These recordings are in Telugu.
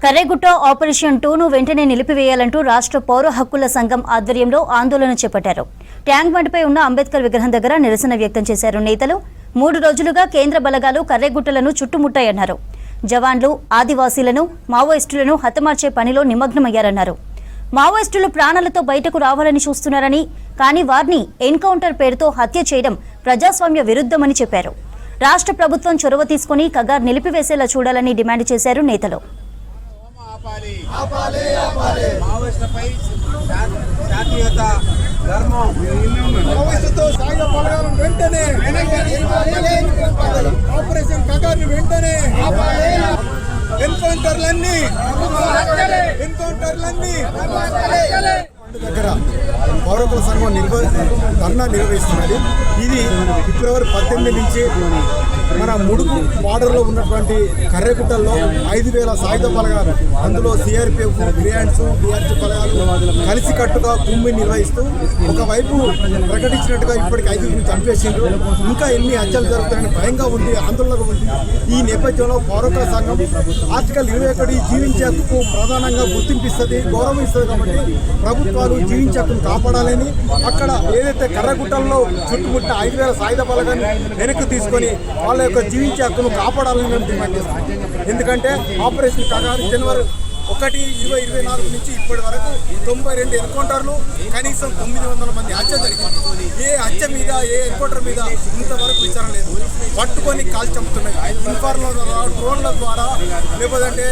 కర్రెగుట్ట ఆపరేషన్ 2ను వెంటనే నిలిపివేయాలంటూ రాష్ట్ర పౌర హక్కుల సంఘం ఆధ్వర్యంలో ఆందోళన చేపట్టారు. ట్యాంక్ బండ్పై ఉన్న అంబేద్కర్ విగ్రహం దగ్గర నిరసన వ్యక్తం చేశారు నేతలు. 3 రోజులుగా కేంద్ర బలగాలు కర్రెగుట్టలను చుట్టుముట్టాయన్నారు. జవాన్లు ఆదివాసీలను మావోయిస్టులను హతమార్చే పనిలో నిమగ్నమయ్యారన్నారు. మావోయిస్టులు ప్రాణాలతో బయటకు రావాలని చూస్తున్నారని, కానీ వారిని ఎన్కౌంటర్ పేరుతో హత్య చేయడం ప్రజాస్వామ్య విరుద్ధమని చెప్పారు. రాష్ట్ర ప్రభుత్వం చొరవ తీసుకుని కగార్ నిలిపివేసేలా చూడాలని డిమాండ్ చేశారు నేతలు. దగ్గర పౌరకుల సంఘం ధర్నా నిర్వహిస్తున్నది. ఇది ఫిబ్రవరి 18 నుంచి మన ముడుగు బార్డర్లో ఉన్నటువంటి కర్రెగుట్టల్లో 5,000 సాయుధ బలగాలు, అందులో సిఆర్పిఎఫ్, గ్రియాండ్స్, డిఆర్జీ బలగాలు కలిసికట్టుగా కుమ్మి నిర్వహిస్తూ ఒకవైపు ప్రకటించినట్టుగా ఇప్పటికి 5 చంపేసిండ్రు. ఇంకా ఎన్ని హత్యలు జరుగుతాయని భయంగా ఉంది, ఆందోళనగా ఉంది. ఈ నేపథ్యంలో పౌరకుల సంఘం ఆర్టికల్ 21 జీవించే హక్కుకు ప్రధానంగా గుర్తింపిస్తుంది, గౌరవం ఇస్తుంది. కాబట్టి ప్రభుత్వాలు జీవించే హక్కును కాపాడాలని, అక్కడ ఏదైతే కర్రెగుట్టల్లో చుట్టుముట్టిన 5,000 సాయుధ బలగాన్ని వెనక్కి తీసుకొని వాళ్ళ యొక్క జీవించే హక్కును కాపాడాలని మేము డిమాండ్ చేస్తాం. ఎందుకంటే ఆపరేషన్ కగార్ జనవరి 1, 2024 నుంచి ఇప్పటి వరకు 92 ఎన్కౌంటర్లు, కనీసం 900 మంది హత్య జరిగింది. ఏ హత్య మీద, ఏ ఎన్కౌంటర్ మీద ఇంతవరకు విచారణ లేదు. పట్టుకొని కాల్ చంపుతున్నాయి. ఇన్ఫార్మ్ల ద్వారా, డ్రోన్ల ద్వారా, లేకపోతే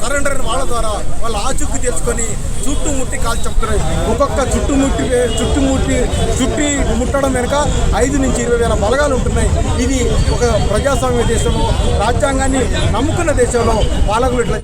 సరెండర్ వాళ్ళ ద్వారా వాళ్ళు ఆచూకీ తెలుసుకొని చుట్టుముట్టి కాల్ చంపుతున్నాయి. ఒక్కొక్క చుట్టి ముట్టడం వెనుక 5 నుంచి 20,000 బలగాలు ఉంటున్నాయి. ఇది ఒక ప్రజాస్వామ్య దేశంలో, రాజ్యాంగాన్ని నమ్ముకున్న దేశంలో పాలకులు ఇట్లా